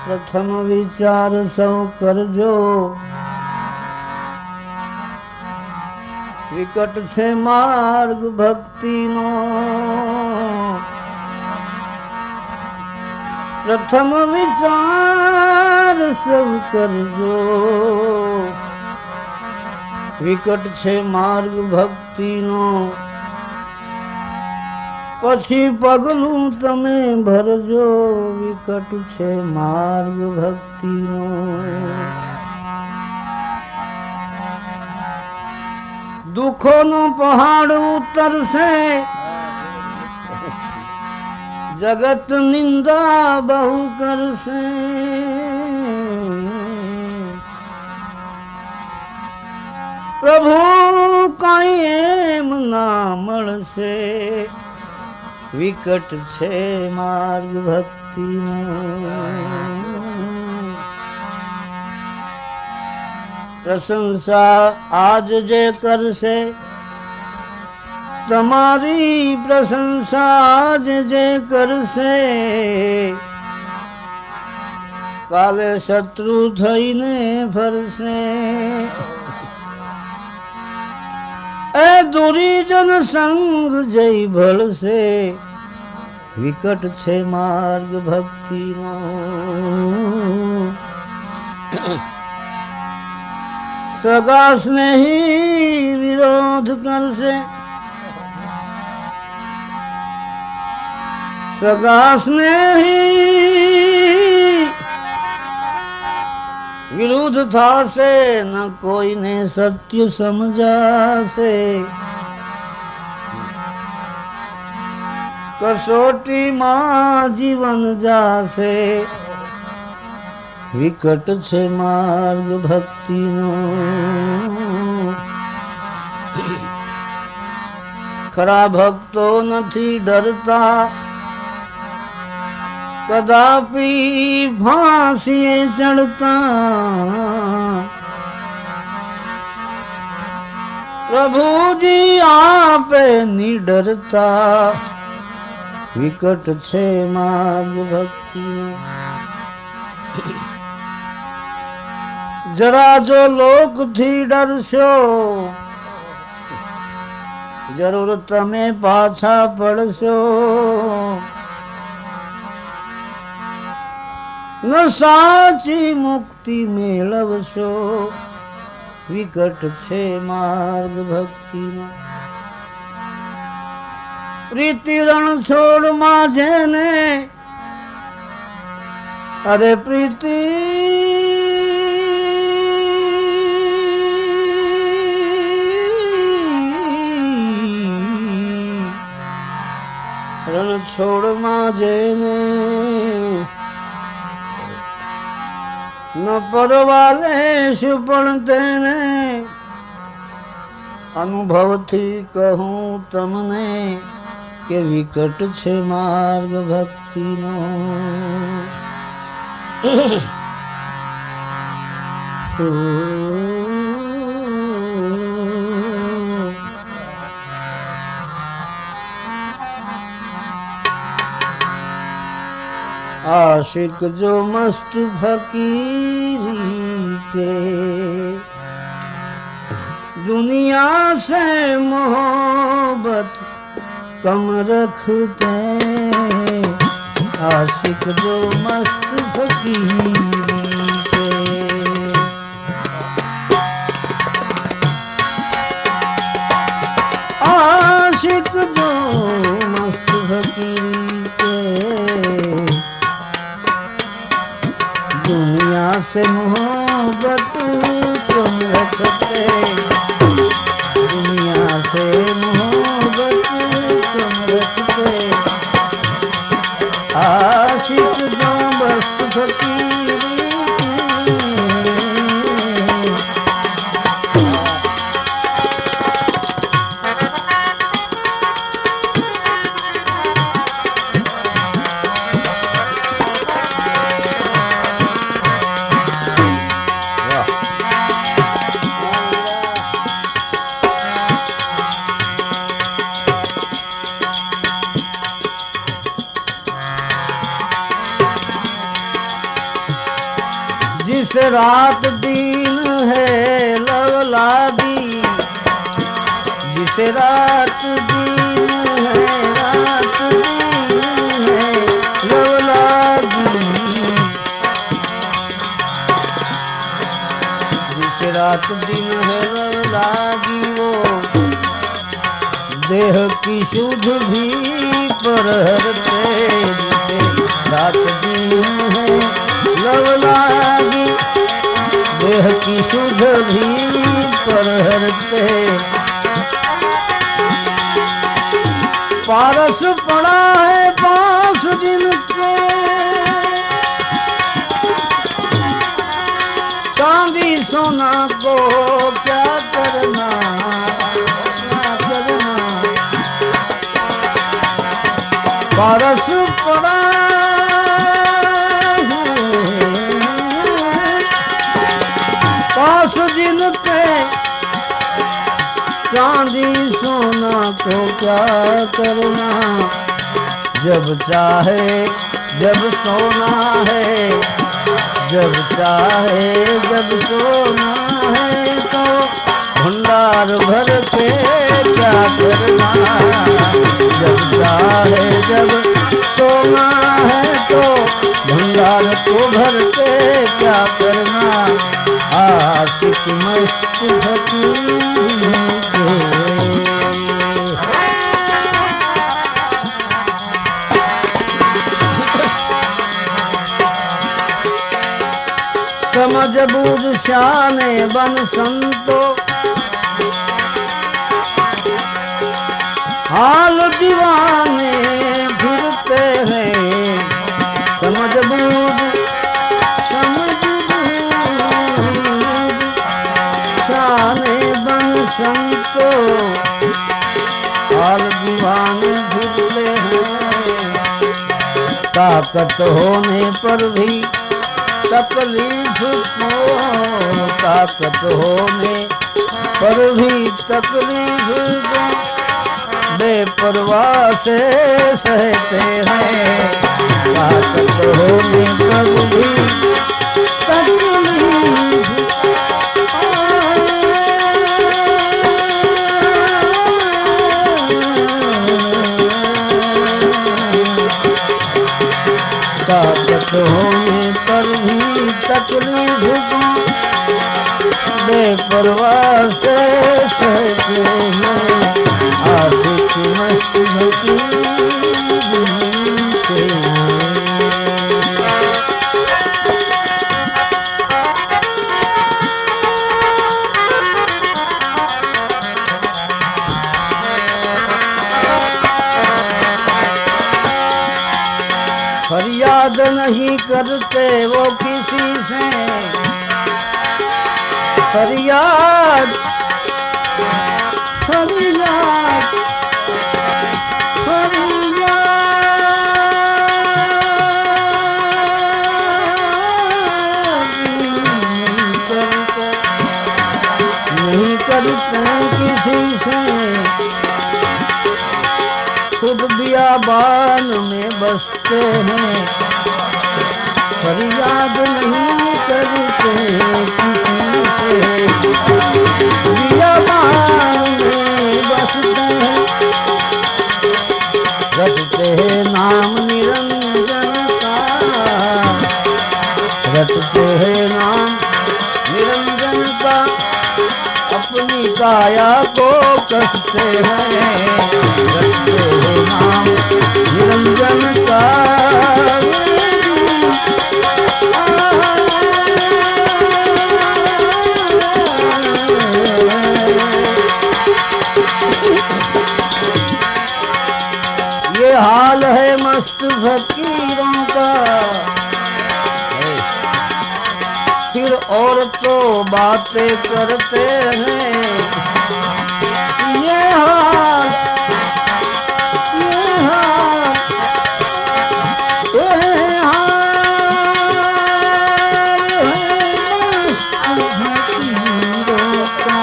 પ્રથમ વિચાર સૌ કરજો, વિકટ છે માર્ગ ભક્તિનો. પ્રથમ વિચાર સૌ કરજો, વિકટ છે માર્ગ ભક્તિનો. પછી પગલું તમે ભરજો, વિકટ છે માર્ગ ભક્તિનો. દુઃખોનો પહાડ ઉતરશે, જગત નિંદા બહુ કરશે. પ્રભુ કઈ એમ ના મળશે, વિકટ છે માર્ગ ભક્તિનો. પ્રશંસા આજ જે કરશે, તમારી પ્રશંસા આજ જે કરશે, કાલે શત્રુ થઈને ફરશે. એ દુરીજન સંગ જય ભળશે, વિકટ છે માર્ગ ભક્તિનો. સગા સ્નેહી વિરોધ કરશે, સગા સ્નેહી વિરુદ્ધ થશે, ન કોઈને સત્ય સમજાશે. કસોટીમાં જીવન જાશે, વિકટ છે માર્ગ ભક્તિનો. ખરા ભક્તો નથી ડરતા, કદાપી ફાંસીએ ચડતા. પ્રભુજી આપે નિડરતા, વિકટ છે માર્ગ ભક્તિનો. જરા જો લોકથી ડરશો, જરૂર તમે પાછા પડશો. ન સાચી મુક્તિ મેળવશો, વિકટ છે માર્ગ ભક્તિનો. પ્રીતિ રણ છોડમાં જેને, અરે પ્રીતિ રણ છોડમાં જેને, ન પરવાલે શું પણ તેને. અનુભવથી કહું તમને, કે વિકટ છે માર્ગ ભક્તિનો. आशिक जो मस्त फकीरी के, दुनिया से मोहब्बत कम रखते. आशिक जो मस्त फकीरी के, आशिक जो मस्त फकीरी के, दुनिया से मोहब्बत तुम रखते. दुनिया से मोहब्बत तुम रखते. आशिक जो मस्त फकीरी जिसे रात दिन है लवलादी, जिसे रात दिन है, रात दिन है लवलादी, जिसे रात दिन है लवलादी, वो देह की शुद्ध भी परहरते, जिसे रात दिन है लवलादी, देह की शुद्ध भी परहरते। पारस पड़ा है पास जिनके, चांदी सोना को क्या करना, क्या करना। पारस पड़ा पास जिनके, चांदी सोना को क्या करना। जब चाहे जब सोना है, जब चाहे जब सोना है, तो भंडार भर के क्या करना। जब चाहे जब सोना है, तो भंडार को भर के क्या करना। आशिक मस्त फकीर समझ बूझ शाने बन संतो, हाल दीवाने फिरते हैं। समझ बूझ शाने बन संतो, हाल दीवाने फिरते हैं। ताकत होने पर भी तकलीफ को, ताकत होने पर भी तकलीफ को बेपरवाह से सहते हैं। ताकत होने पर भी तकलीफ, ताकत होने पर भी तकलीफ को बेपरवाह से सहते हैं। आशिक मस्त फकीर बनते हैं। फरियाद नहीं करते वो किसी से, फरियाद फरियाद फरियाद नहीं करते किसी से। खुद बियाबान में बसते हैं, फरियाद नहीं करते किसी से। बियाबान में बसते हैं, रटते हैं नाम निरंजन का, रटते हैं नाम निरंजन का। अपनी काया को कसते हैं, रटते हैं नाम निरंजन का। ये हाल है मस्त फकीरों का। फिर और तो बातें करते हैं, ये हाल ये हाल ये हाल है मस्त फकीरों का।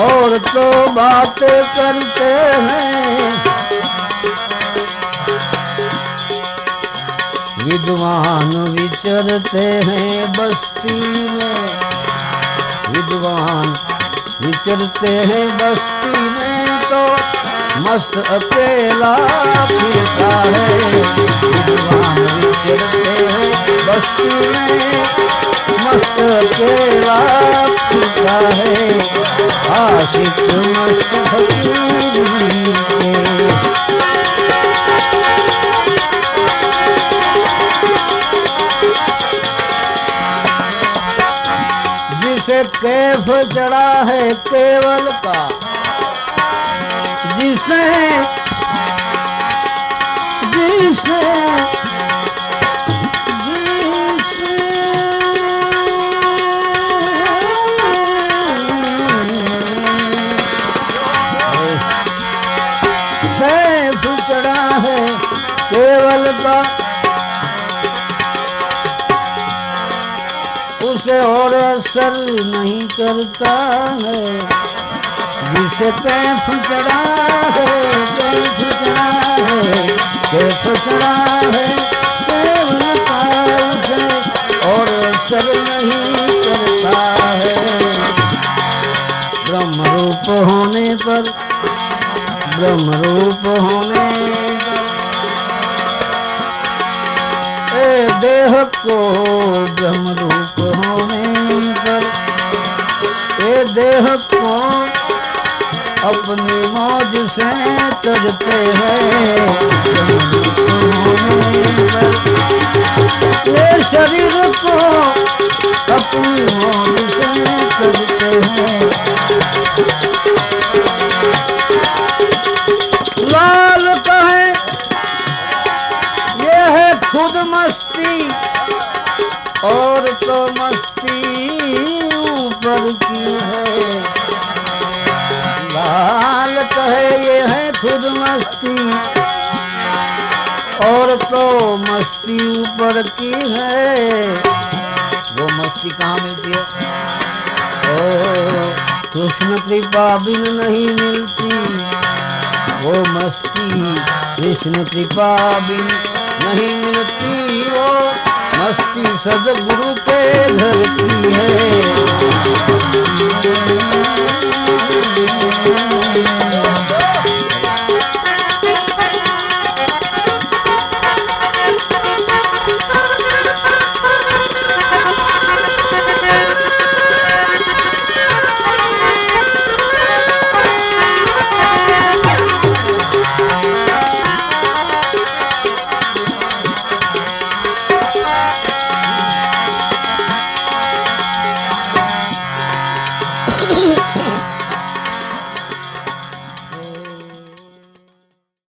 और तो बातें करते हैं, विद्वान विचरते हैं बस्ती में, विद्वान विचरते हैं बस्ती में तो मस्त अकेला फिरता है। विद्वान विचरते हैं बस्ती में मस्त अकेला फिरता है। आशिक मस्त फकीर जिसे कैफ चढ़ा है केवल का, जिसे जिसे कैफ चढ़ा है केवल का, उसे और असर नहीं करता है। जिसे कैफ चढ़ा है, कैफ चढ़ा है, कैफ चढ़ा है केवल का, उसे और असर नहीं करता है। ब्रह्म रूप होने पर, ब्रह्म रूप होने पर देह को, ब्रह्म रूप होने पर ये देह को अपनी मौज से तजते हैं। ये शरीर को अपनी मौज से तजते हैं। लाल कहे ये है खुद मस्ती और तो मस्ती ऊपर की है। लाल कहे ये है खुद मस्ती और तो मस्ती ऊपर की है। वो मस्ती कहाँ मिलती है? कृष्ण कृपा बिन नहीं मिलती वो मस्ती, कृष्ण कृपा बिन नहीं मिलती वो मस्ती, सदगुरु के घर की है।